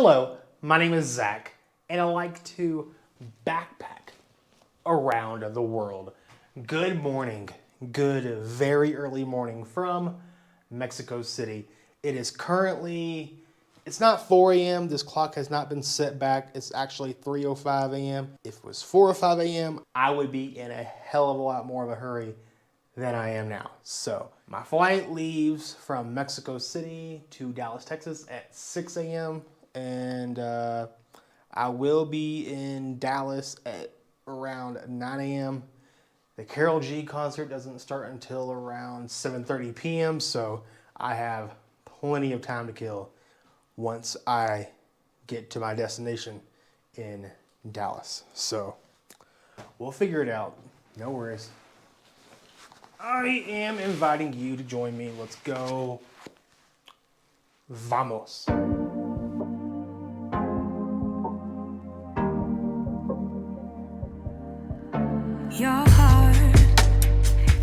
Hello, my name is Zach, and I like to backpack around the world. Good morning, good very early morning from Mexico City. It is currently, it's not 4 a.m. This clock has not been set back. It's actually 3:05 a.m. If it was 4 or 5 a.m., I would be in a hell of a lot more of a hurry than I am now. So my flight leaves from Mexico City to Dallas, Texas at 6 a.m. And I will be in Dallas at around 9 a.m. The Karol G concert doesn't start until around 7:30 p.m. So I have plenty of time to kill once I get to my destination in Dallas. So we'll figure it out. No worries. I am inviting you to join me. Let's go. Vamos. Your heart,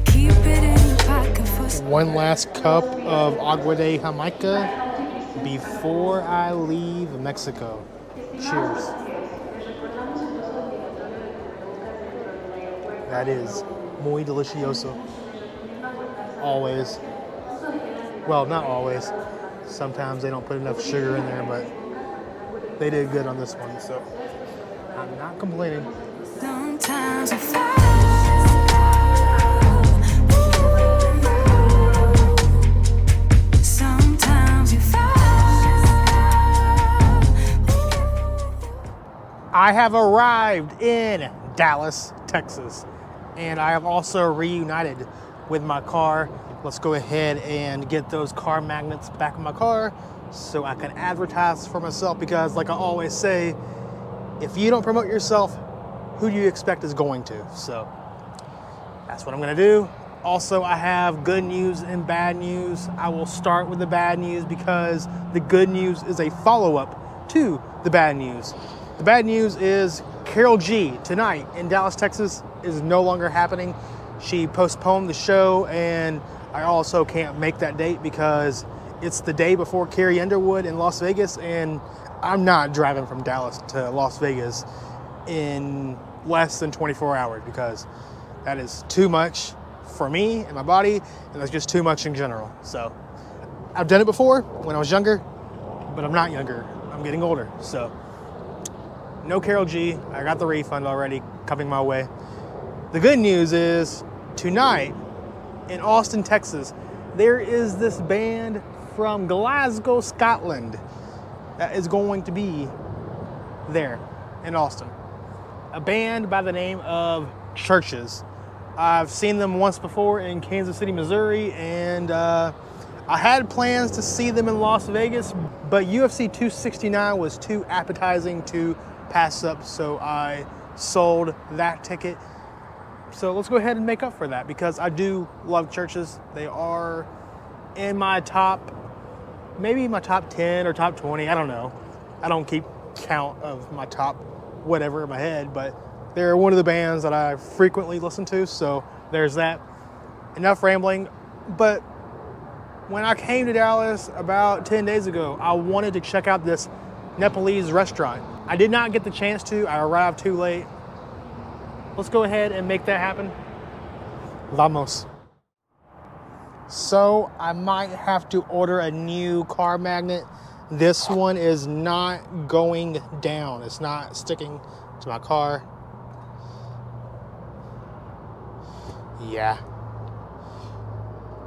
keep it in your pocket for One last cup of agua de Jamaica before I leave Mexico. Cheers. That is muy delicioso. Always. Well, not always. Sometimes they don't put enough sugar in there, but they did good on this one, so I'm not complaining. sometimes I fall. Sometimes you fall. I have arrived in Dallas, Texas, and I have also reunited with my car. Let's go ahead and get those car magnets back in my car so I can advertise for myself, because like I always say, if you don't promote yourself, who do you expect is going to? So that's what I'm gonna do. Also, I have good news and bad news. I will start with the bad news because the good news is a follow-up to the bad news. The bad news is Karol G tonight in Dallas, Texas is no longer happening. She postponed the show, and I also can't make that date because it's the day before Carrie Underwood in Las Vegas, and I'm not driving from Dallas to Las Vegas in less than 24 hours because that is too much for me and my body, and that's just too much in general. So I've done it before when I was younger, but I'm not younger. I'm getting older. So no Karol G. I got the refund already coming my way. The good news is tonight in Austin, Texas, there is this band from Glasgow, Scotland that is going to be there in Austin. A band by the name of CHVRCHES. I've seen them once before in Kansas City, Missouri, and I had plans to see them in Las Vegas, but UFC 269 was too appetizing to pass up, so I sold that ticket. So let's go ahead and make up for that because I do love CHVRCHES. They are in my top, maybe my top 10 or top 20, I don't know. I don't keep count of my top whatever in my head, but they're one of the bands that I frequently listen to, so there's that. Enough rambling, but when I came to Dallas about 10 days ago, I wanted to check out this Nepalese restaurant. I did not get the chance to, I arrived too late. Let's go ahead and make that happen. Vamos. So I might have to order a new car magnet. This one is not going down. It's not sticking to my car. Yeah.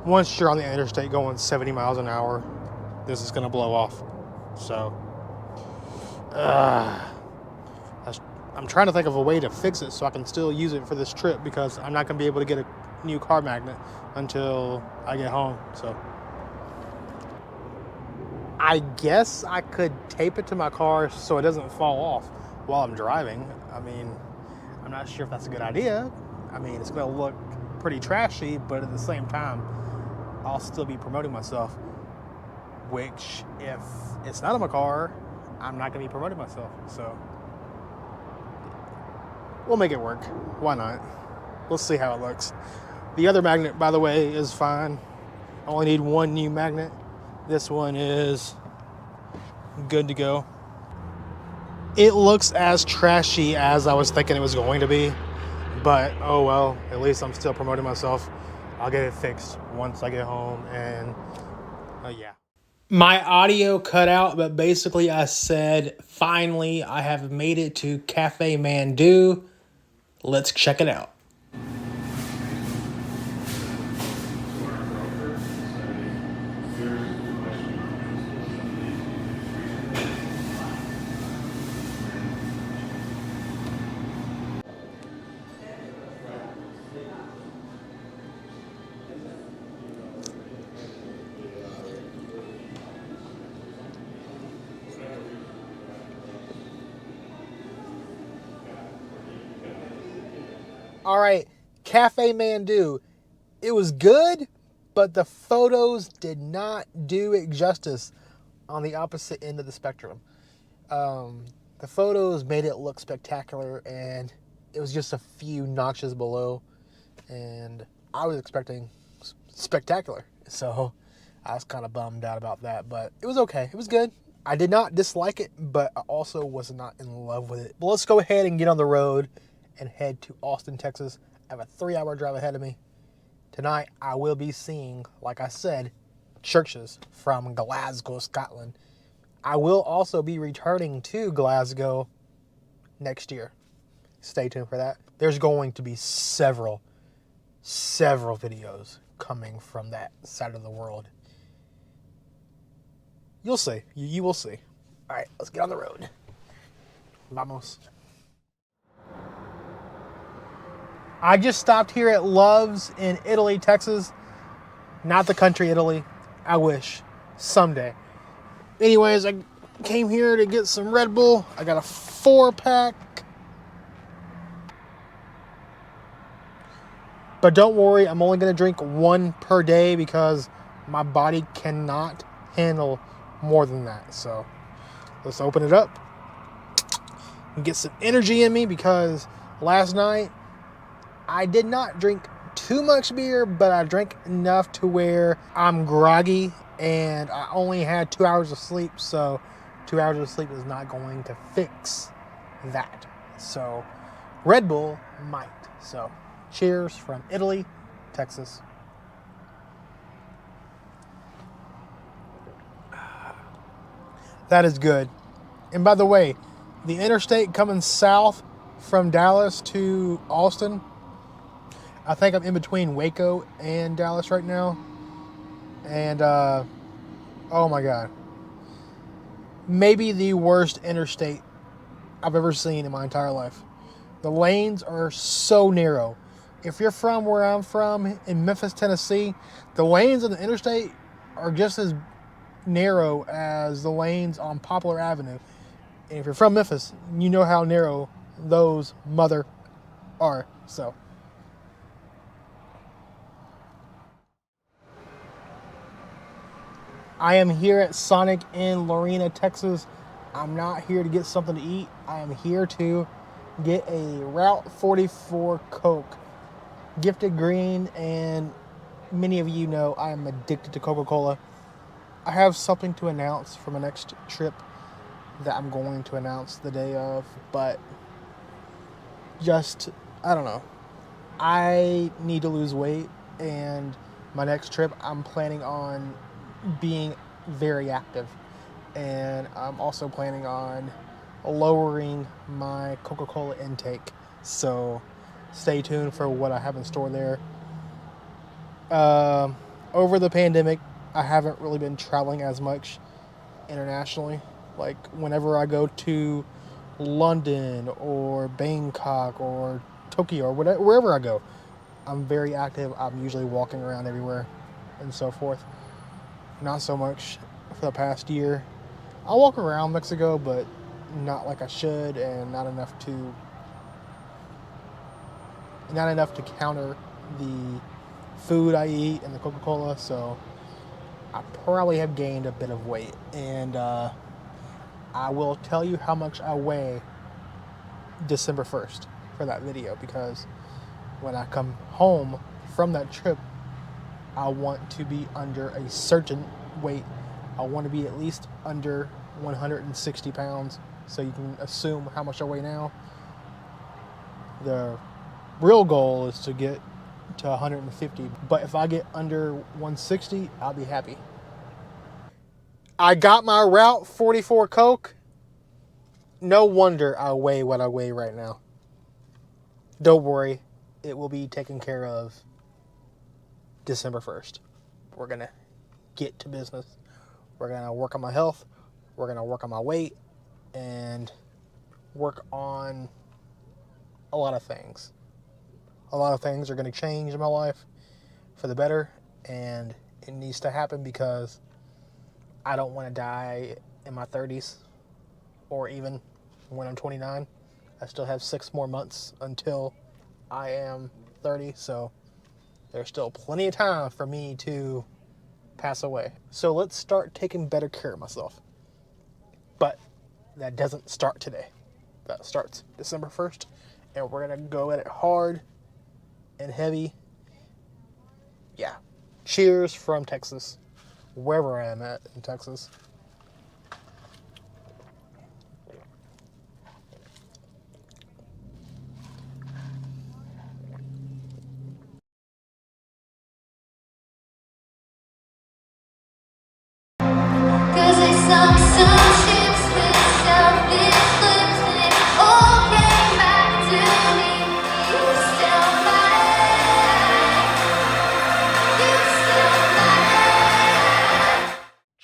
Once you're on the interstate going 70 miles an hour, this is gonna blow off. So, I'm trying to think of a way to fix it so I can still use it for this trip because I'm not gonna be able to get a new car magnet until I get home, so. I guess I could tape it to my car so it doesn't fall off while I'm driving. I mean, I'm not sure if that's a good idea. I mean, it's gonna look pretty trashy, but at the same time, I'll still be promoting myself, which if it's not in my car, I'm not gonna be promoting myself, so. We'll make it work. Why not? Let's see how it looks. The other magnet, by the way, is fine. I only need one new magnet. This one is good to go. It looks as trashy as I was thinking it was going to be, but oh well, at least I'm still promoting myself. I'll get it fixed once I get home, and yeah. My audio cut out, but basically I said, finally, I have made it to Cafe Mandu. Let's check it out. All right, Cafe Mandu. It was good, but the photos did not do it justice on the opposite end of the spectrum. The photos made it look spectacular, and it was just a few notches below, and I was expecting spectacular, so I was kind of bummed out about that, but it was okay. It was good. I did not dislike it, but I also was not in love with it. But let's go ahead and get on the road and head to Austin, Texas. I have a 3-hour drive ahead of me. Tonight, I will be seeing, like I said, CHVRCHES from Glasgow, Scotland. I will also be returning to Glasgow next year. Stay tuned for that. There's going to be several videos coming from that side of the world. You'll see. You will see. All right, let's get on the road. Vamos. I just stopped here at Love's in Italy, Texas. Not the country Italy. I wish. Someday. Anyways, I came here to get some Red Bull. I got a 4-pack. But don't worry, I'm only going to drink 1 per day because my body cannot handle more than that. So let's open it up and get some energy in me, because last night I did not drink too much beer, but I drank enough to where I'm groggy, and I only had 2 hours of sleep, so 2 hours of sleep is not going to fix that. So Red Bull might. So cheers from Italy, Texas. That is good. And by the way, the interstate coming south from Dallas to Austin, I think I'm in between Waco and Dallas right now. And, oh my God. Maybe the worst interstate I've ever seen in my entire life. The lanes are so narrow. If you're from where I'm from, in Memphis, Tennessee, the lanes on the interstate are just as narrow as the lanes on Poplar Avenue. And if you're from Memphis, you know how narrow those mother are. So I am here at Sonic in Lorena, Texas. I'm not here to get something to eat. I am here to get a Route 44 Coke, gifted green, and many of you know I am addicted to Coca-Cola. I have something to announce for my next trip that I'm going to announce the day of, but just, I don't know. I need to lose weight, and my next trip I'm planning on being very active, and I'm also planning on lowering my Coca-Cola intake, so stay tuned for what I have in store there. Over the pandemic, I haven't really been traveling as much internationally. Like whenever I go to London or Bangkok or Tokyo or whatever, wherever I go, I'm very active. I'm usually walking around everywhere and so forth. Not so much for the past year. I walk around Mexico, but not like I should, and not enough to counter the food I eat and the Coca-Cola. So I probably have gained a bit of weight, and I will tell you how much I weigh December 1st for that video, because when I come home from that trip, I want to be under a certain weight. I want to be at least under 160 pounds, so you can assume how much I weigh now. The real goal is to get to 150, but if I get under 160, I'll be happy. I got my Route 44 Coke. No wonder I weigh what I weigh right now. Don't worry, it will be taken care of December 1st. We're going to get to business. We're going to work on my health. We're going to work on my weight and work on a lot of things. A lot of things are going to change in my life for the better, and it needs to happen because I don't want to die in my 30s or even when I'm 29. I still have 6 more months until I am 30, so there's still plenty of time for me to pass away. So let's start taking better care of myself. But that doesn't start today. That starts December 1st, and we're going to go at it hard and heavy. Yeah. Cheers from Texas, wherever I am at in Texas.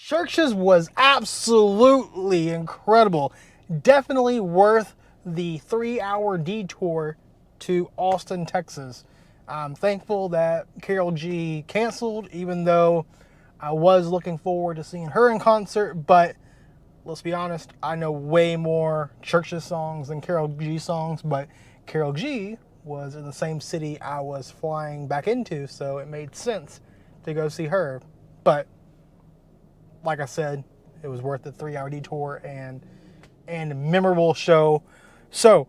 CHVRCHES was absolutely incredible. Definitely worth the 3-hour detour to Austin, Texas. I'm thankful that Karol G canceled, even though I was looking forward to seeing her in concert. But let's be honest, I know way more CHVRCHES songs than Karol G songs, but Karol G was in the same city I was flying back into, so it made sense to go see her. But like I said, it was worth the 3-hour detour and memorable show. So,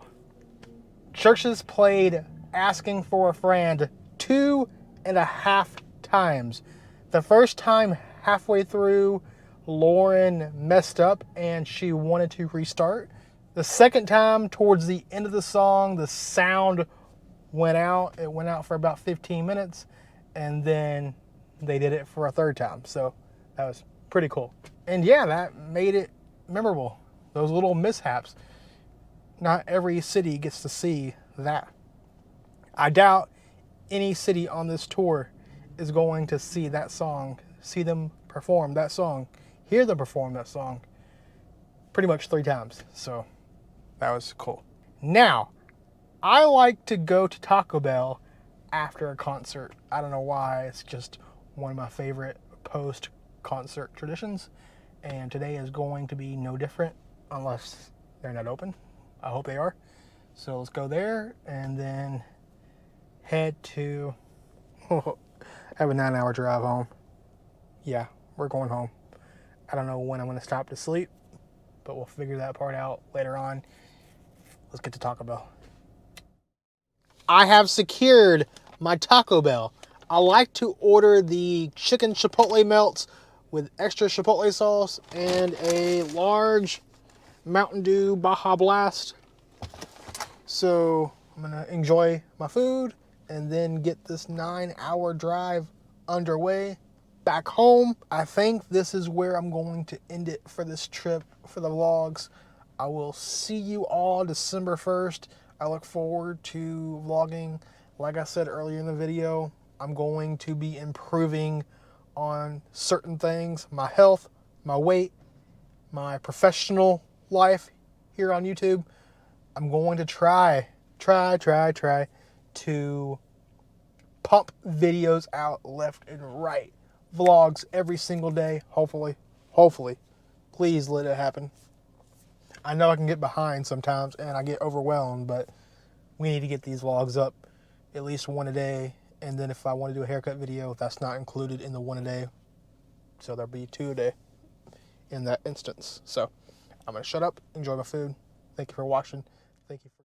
CHVRCHES played Asking for a Friend 2.5 times. The first time, halfway through, Lauren messed up and she wanted to restart. The second time, towards the end of the song, the sound went out. It went out for about 15 minutes, and then they did it for a third time. So that was pretty cool. And yeah, that made it memorable. Those little mishaps. Not every city gets to see that. I doubt any city on this tour is going to see that song, see them perform that song, hear them perform that song pretty much 3 times. So that was cool. Now, I like to go to Taco Bell after a concert. I don't know why. It's just one of my favorite post-concert traditions. And today is going to be no different unless they're not open. I hope they are. So let's go there and then head to... I have a 9-hour drive home. Yeah, we're going home. I don't know when I'm going to stop to sleep, but we'll figure that part out later on. Let's get to Taco Bell. I have secured my Taco Bell. I like to order the chicken chipotle melts with extra chipotle sauce and a large Mountain Dew Baja Blast. So I'm gonna enjoy my food and then get this 9-hour drive underway back home. I think this is where I'm going to end it for this trip, for the vlogs. I will see you all December 1st. I look forward to vlogging. Like I said earlier in the video, I'm going to be improving on certain things, my health, my weight, my professional life here on YouTube. I'm going to try to pump videos out left and right. Vlogs every single day, hopefully. Please let it happen. I know I can get behind sometimes and I get overwhelmed, but we need to get these vlogs up at least 1 a day. And then if I want to do a haircut video, that's not included in the 1 a day. So there'll be 2 a day in that instance. So I'm going to shut up, enjoy my food. Thank you for watching. Thank you for